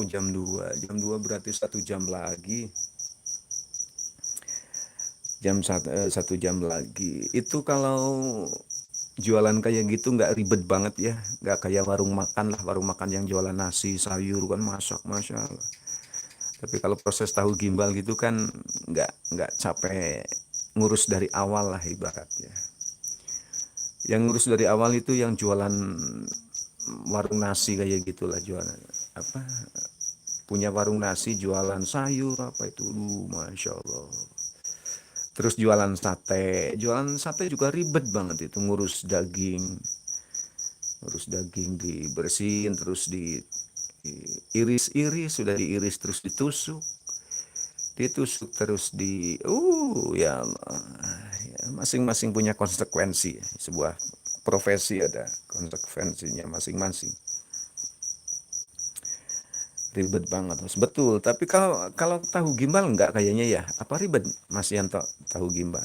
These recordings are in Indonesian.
Jam 2 berarti 1 jam lagi. Satu jam lagi. Itu kalau jualan kayak gitu nggak ribet banget ya, nggak kayak warung makan lah, warung makan yang jualan nasi sayur kan masak masya Allah. Tapi kalau proses tahu gimbal gitu kan nggak capek ngurus dari awal lah ibaratnya. Yang ngurus dari awal itu yang jualan warung nasi kayak gitulah, jualan apa, punya warung nasi jualan sayur apa itu lu masya Allah. Terus jualan sate juga ribet banget itu, ngurus daging dibersihin, terus diiris-iris, sudah diiris terus ditusuk terus ya Allah, ya, masing-masing punya konsekuensi. Sebuah profesi ada konsekuensinya masing-masing. Ribet banget Mas, betul. Tapi kalau kalau tahu gimbal enggak kayaknya ya, apa ribet Mas Yanto tahu gimbal?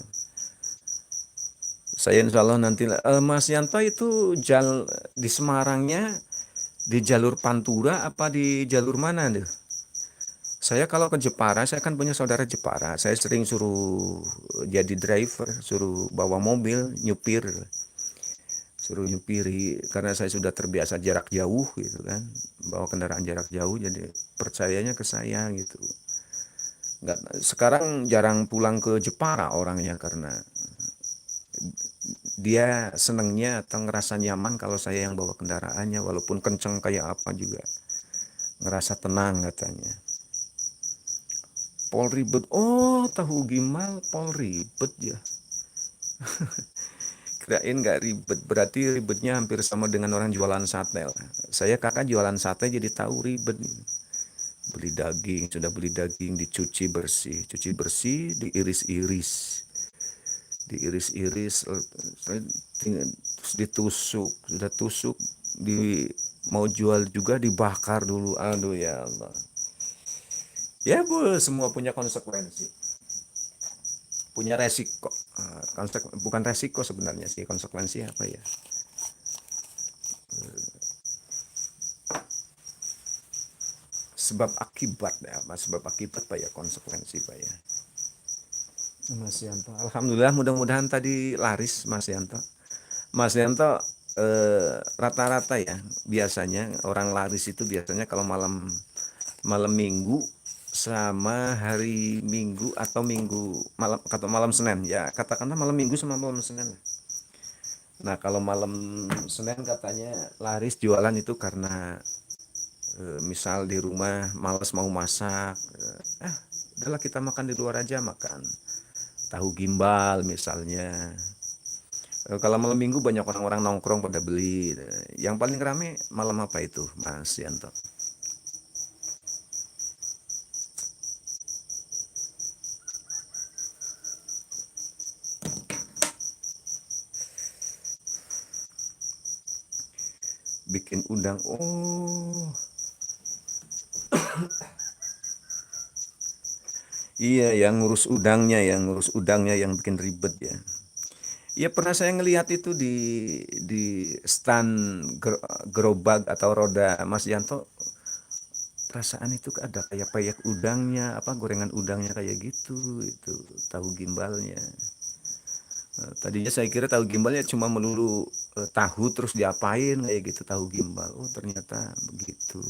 Saya insya Allah nanti Mas Yanto itu di Semarangnya di jalur Pantura apa di jalur mana tuh? Saya kalau ke Jepara, saya kan punya saudara Jepara. Saya sering suruh jadi driver, suruh bawa mobil, suruh nyupiri karena saya sudah terbiasa jarak jauh gitu kan, bawa kendaraan jarak jauh, jadi percayanya ke saya gitu. Nggak, sekarang jarang pulang ke Jepara orangnya karena dia senengnya atau ngerasa nyaman kalau saya yang bawa kendaraannya, walaupun kenceng kayak apa juga ngerasa tenang katanya. Pol ribet, oh tahu gimbal pol ribet ya. Kirain nggak ribet, berarti ribetnya hampir sama dengan orang jualan sate lah. Saya kakak jualan sate jadi tahu ribet. Beli daging cuci bersih, diiris-iris, terus ditusuk, sudah tusuk, mau jual juga dibakar dulu. Aduh ya Allah. Ya bu, semua punya konsekuensi, punya resiko. Bukan resiko sebenarnya sih, konsekuensi apa ya? Sebab akibat ya, sebab akibat pak ya, konsekuensi pak ya. Mas Yanto, alhamdulillah, mudah-mudahan tadi laris Mas Yanto. Mas Yanto, rata-rata ya biasanya orang laris itu biasanya kalau malam malam minggu sama hari Minggu atau Minggu malam atau malam Senin ya, katakanlah malam Minggu sama malam Senin. Nah kalau malam Senin katanya laris jualan itu karena misal di rumah males mau masak, udahlah kita makan di luar aja, makan tahu gimbal misalnya. Kalau malam minggu banyak orang-orang nongkrong pada beli. Yang paling rame malam apa itu Mas Yanto? Bikin udang, oh iya, yang ngurus udangnya yang bikin ribet ya. Iya, pernah saya ngelihat itu di stand gerobak atau roda Mas Yanto. Perasaan itu ada kayak peyek udangnya, apa gorengan udangnya kayak gitu, itu tahu gimbalnya. Tadinya saya kira tahu gimbalnya cuma melulu tahu terus diapain kayak gitu, tahu gimbal. Oh ternyata begitu.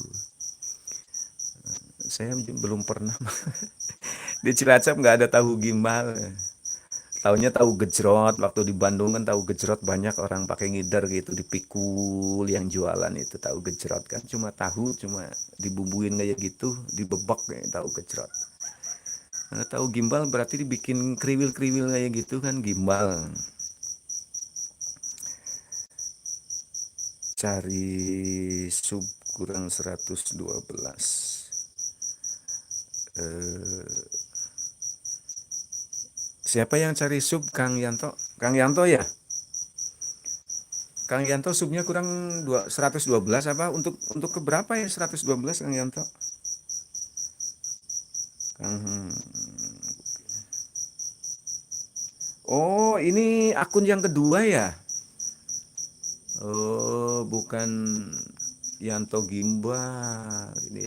Saya belum pernah di Cilacap nggak ada tahu gimbal. Taunya tahu gejrot, waktu di Bandung kan tahu gejrot banyak orang pakai ngider gitu, dipikul yang jualan itu tahu gejrot kan, cuma dibumbuin kayak gitu, dibebek kayak tahu gejrot. Nah, tahu gimbal berarti dibikin kriwil-kriwil kayak gitu kan gimbal. Cari sub kurang 112. Siapa yang cari sub? Kang Yanto. Kang Yanto ya? Kang Yanto subnya kurang 112 apa? Untuk keberapa ya 112 Kang Yanto? Kang, oh, ini akun yang kedua ya? Oh, bukan Yanto Gimbal. Ini